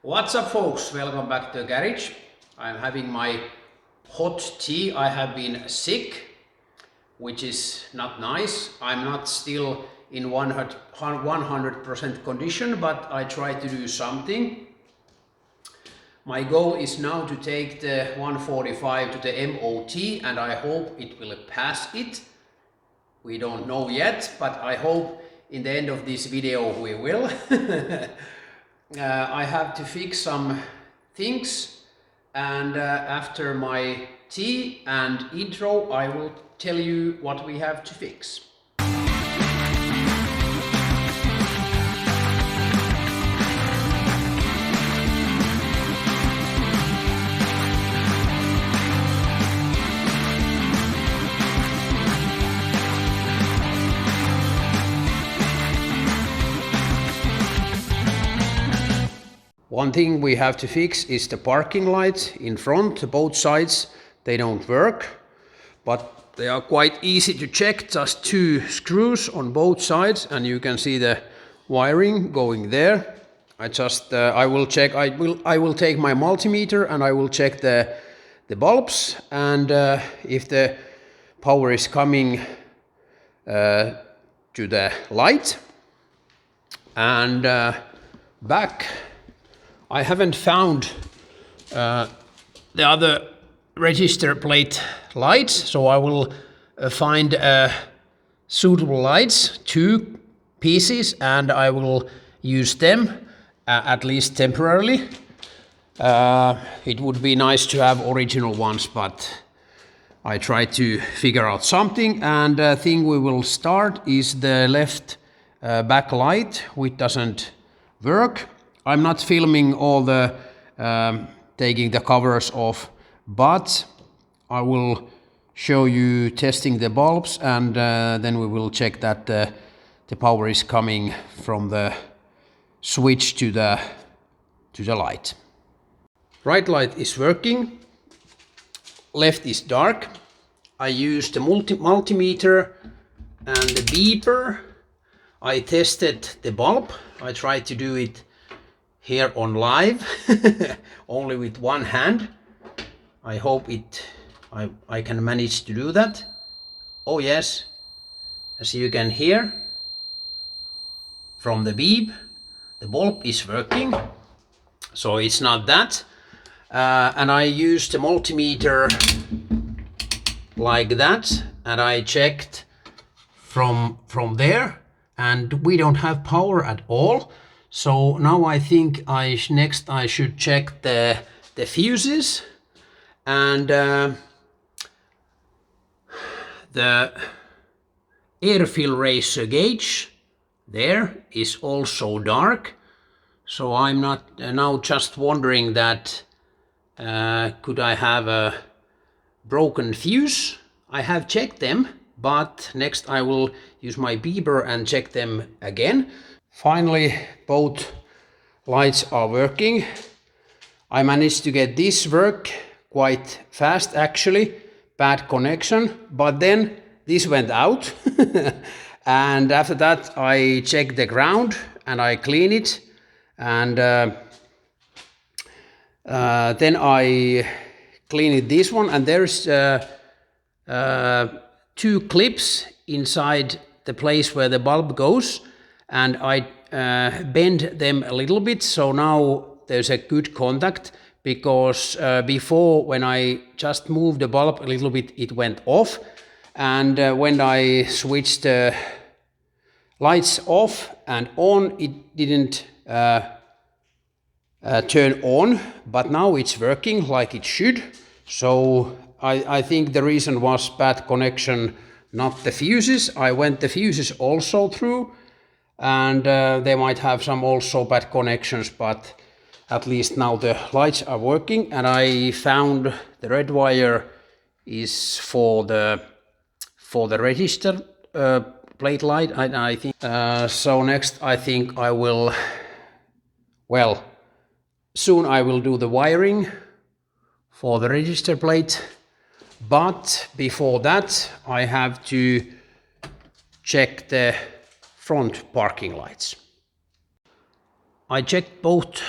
What's up folks, welcome back to the garage. I'm having my hot tea. I have been sick, which is not nice. I'm not still in 100% condition, but I try to do something. My goal is now to take the 145 to the MOT and I hope it will pass it. We don't know yet, but I hope in the end of this video we will. I have to fix some things, and after my tea and intro I will tell you what we have to fix. One thing we have to fix is the parking lights in front, both sides. They don't work, but they are quite easy to check. Just 2 screws on both sides and you can see the wiring going there. I will check. I will take my multimeter and I will check the bulbs and if the power is coming to the light. And back I haven't found the other register plate lights, so I will find suitable lights, 2 pieces, and I will use them at least temporarily. It would be nice to have original ones, but I try to figure out something, and the thing we will start is the left back light, which doesn't work. I'm not filming all the taking the covers off, but I will show you testing the bulbs and then we will check that the power is coming from the switch to the light. Right light is working, left is dark. I use the multimeter and the beeper. I tested the bulb. I tried to do it here on live only with one hand. I hope I can manage to do that. Oh yes, as you can hear from the beep, the bulb is working, so it's not that. And I used the multimeter like that and I checked from there and we don't have power at all. So now I think next I should check the fuses and the air filtration gauge there is also dark. So I'm not now just wondering that could I have a broken fuse? I have checked them, but next I will use my beeper and check them again. Finally, both lights are working. I managed to get this work quite fast actually, bad connection, but then this went out. And after that I checked the ground and I clean it and then I cleaned this one and there's 2 clips inside the place where the bulb goes. And I bend them a little bit, so now there's a good contact, because before when I just moved the bulb a little bit it went off, and when I switched the lights off and on it didn't turn on, but now it's working like it should. So I think the reason was bad connection, not the fuses. I went the fuses also through and they might have some also bad connections, but at least now the lights are working. And I found the red wire is for the register plate light, I think. So next I think I will, well, soon I will do the wiring for the register plate, but before that I have to check the front parking lights. I checked both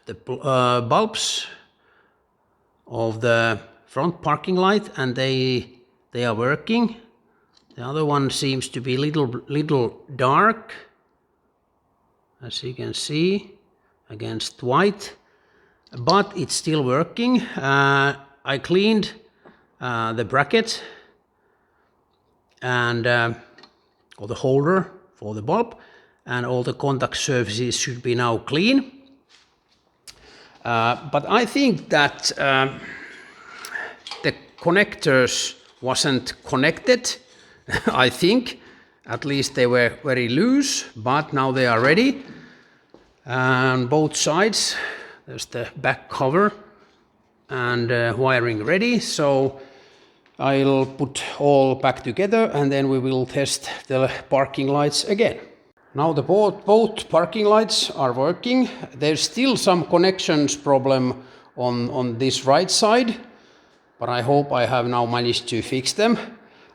the bulbs of the front parking light, and they are working. The other one seems to be little dark, as you can see, against white, but it's still working. I cleaned the bracket and or the holder for the bulb, and all the contact surfaces should be now clean. But I think that the connectors wasn't connected. I think at least they were very loose, but now they are ready. And both sides, there's the back cover and wiring ready. So I'll put all back together and then we will test the parking lights again. Now the both parking lights are working. There's still some connections problem on this right side, but I hope I have now managed to fix them.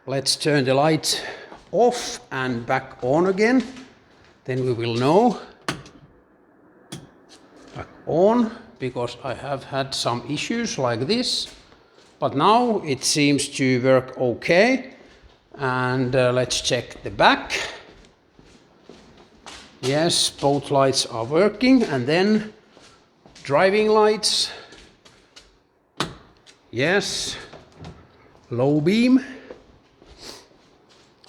Let's turn the light off and back on again. Then we will know. Back on, because I have had some issues like this. But now it seems to work okay. And let's check the back. Yes, both lights are working. And then driving lights. Yes, low beam.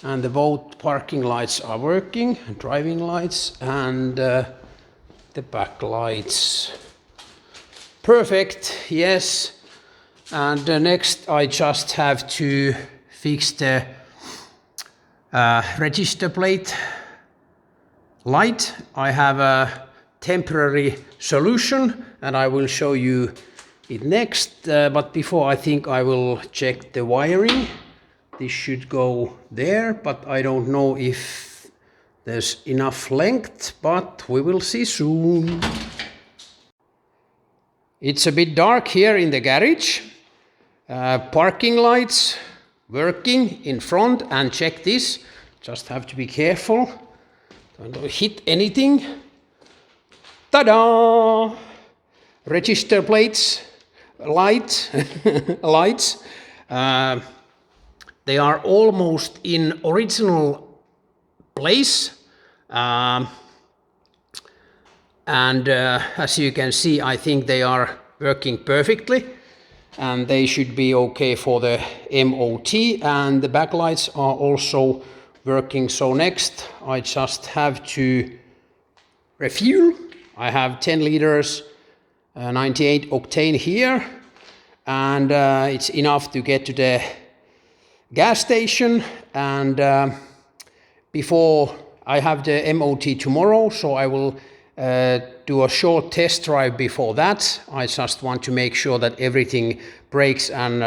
And the both parking lights are working, driving lights and the back lights. Perfect, yes. And next I just have to fix the register plate light. I have a temporary solution and I will show you it next. But before, I think I will check the wiring. This should go there, but I don't know if there's enough length, but we will see soon. It's a bit dark here in the garage. Parking lights working in front, and check this. Just have to be careful. Don't hit anything. Ta-da! Register plates, lights. They are almost in original place. As you can see, I think they are working perfectly. And they should be okay for the MOT. And the backlights are also working. So next, I just have to refuel. I have 10 liters, 98 octane here. And it's enough to get to the gas station, and before I have the MOT tomorrow, so I will do a short test drive before that. I just want to make sure that everything brakes and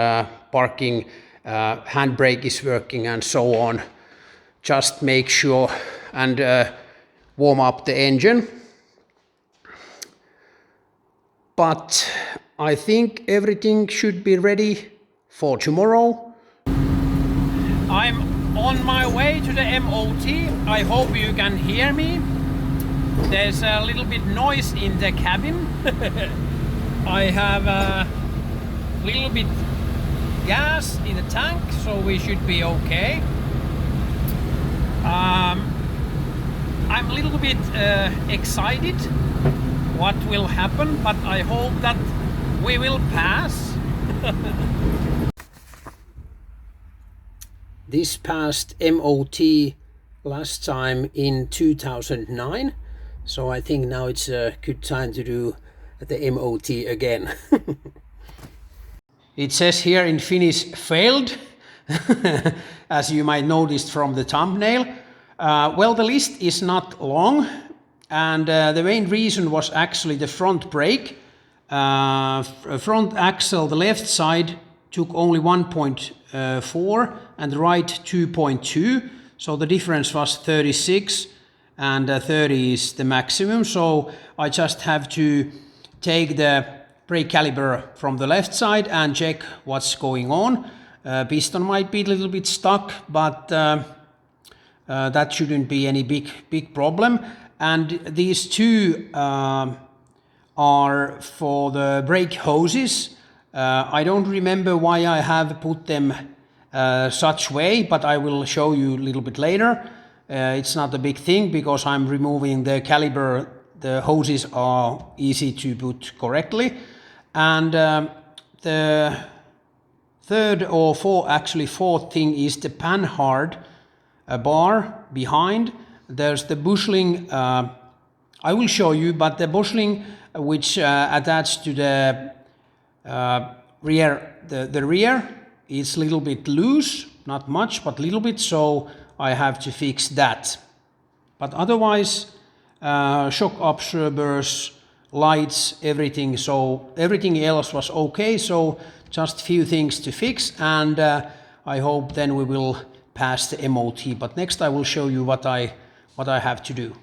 parking handbrake is working and so on. Just make sure and warm up the engine. But I think everything should be ready for tomorrow. I'm on my way to the MOT. I hope you can hear me. There's a little bit noise in the cabin. I have a little bit gas in the tank, so we should be okay. I'm a little bit excited what will happen, but I hope that we will pass. This passed MOT last time in 2009, so I think now it's a good time to do the MOT again. It says here in Finnish, failed, as you might notice from the thumbnail. Well, the list is not long, and the main reason was actually the front brake. Front axle, the left side, took only 1.4 and the right 2.2, so the difference was 36 and 30 is the maximum. So I just have to take the brake caliper from the left side and check what's going on. Piston might be a little bit stuck, but that shouldn't be any big problem. And these two are for the brake hoses. I don't remember why I have put them such way, but I will show you a little bit later. It's not a big thing because I'm removing the caliper. The hoses are easy to put correctly. And the third or fourth thing is the panhard bar behind. There's the bushing, I will show you, but the bushing which attached to the rear, the rear is a little bit loose, not much, but a little bit, so I have to fix that. But otherwise, shock absorbers, lights, everything, so everything else was okay, so just few things to fix, and I hope then we will pass the MOT. But next I will show you what I have to do.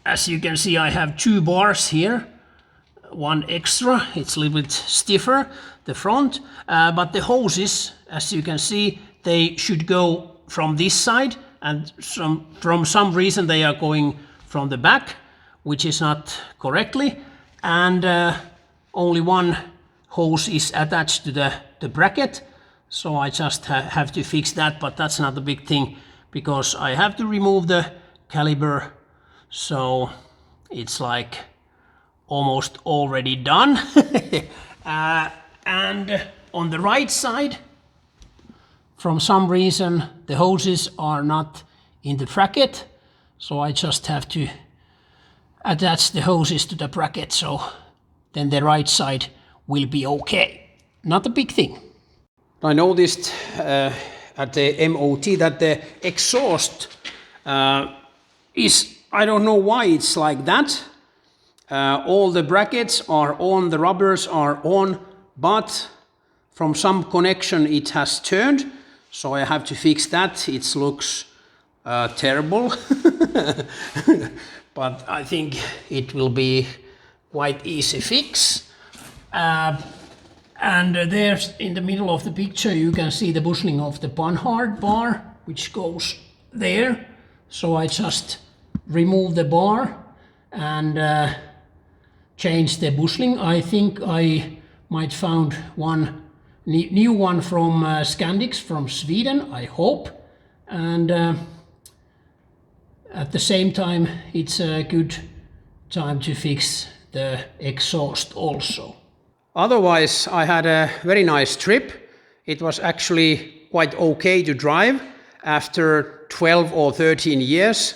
As you can see, I have two bars here, one extra, it's a little bit stiffer, the front, but the hoses, as you can see, they should go from this side, and from some reason they are going from the back, which is not correctly, and only one hose is attached to the bracket, so I just have to fix that, but that's not a big thing because I have to remove the caliper, so it's like almost already done. And on the right side, from some reason the hoses are not in the bracket, so I just have to attach the hoses to the bracket, so then the right side will be okay. Not a big thing. I noticed at the MOT that the exhaust is, I don't know why it's like that. All the brackets are on, the rubbers are on, but from some connection it has turned, so I have to fix that. It looks terrible, but I think it will be quite easy fix. And there's in the middle of the picture you can see the bushing of the panhard bar, which goes there. So I just remove the bar and change the bushing. I think I might found one new one from Scandix from Sweden, I hope. And at the same time it's a good time to fix the exhaust also. Otherwise, I had a very nice trip. It was actually quite okay to drive after 12 or 13 years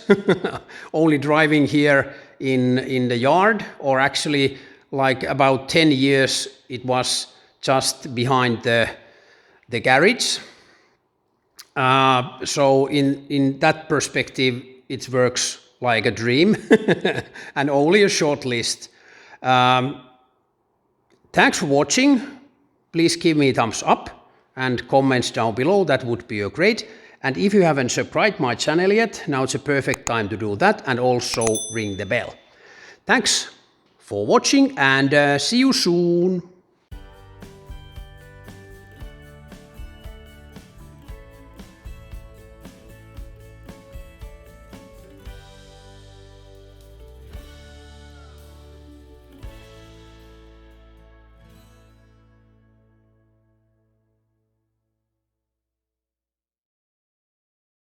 only driving here in the yard, or actually like about 10 years it was just behind the garage. So in that perspective it works like a dream and only a short list. Thanks for watching. Please give me a thumbs up and comments down below, that would be great. And if you haven't subscribed my channel yet, now it's a perfect time to do that, and also ring the bell. Thanks for watching and see you soon.